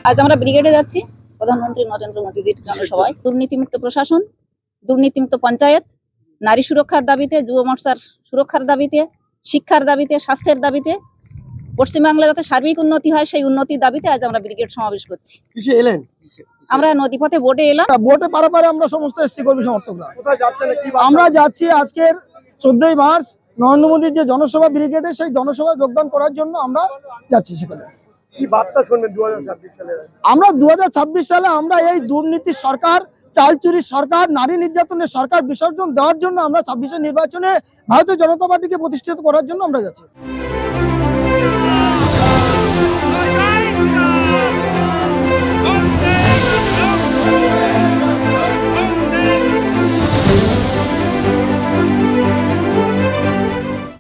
আজ আমরা ব্রিগেডে যাচ্ছি প্রধানমন্ত্রী নরেন্দ্র মোদীজির জনসভায়। দুর্নীতিমুক্ত প্রশাসন, দুর্নীতিমুক্ত পঞ্চায়েত, নারী সুরক্ষার দাবিতে, যুব মোর্চার সুরক্ষার দাবিতে, শিক্ষার দাবিতে, স্বাস্থ্যের দাবিতে, পশ্চিমবাংলা যাতে সার্বিক উন্নতি হয় সেই উন্নতির দাবিতে আজ আমরা ব্রিগেড সমাবেশ করছি। কিসে এলেন? আমরা নদীপথে বোটে এলাম। বোটে পারাপারে আমরা সমস্ত এসছি কর্মী সমর্থকরা। আমরা যাচ্ছি আজকের 14ই মার্চ নরেন্দ্র মোদীর যে জনসভা ব্রিগেডে, সেই জনসভায় যোগদান করার জন্য আমরা যাচ্ছি সেখানে। কি বার্তা শুনবেন 2026 সালে? আমরা 2026 সালে আমরা এই দুর্নীতির সরকার, চাল চুরির সরকার, নারী নির্যাতনের সরকার বিসর্জন দেওয়ার জন্য আমরা 26-এর নির্বাচনে ভারতীয় জনতা পার্টিকে প্রতিষ্ঠিত করার জন্য আমরা যাচ্ছি।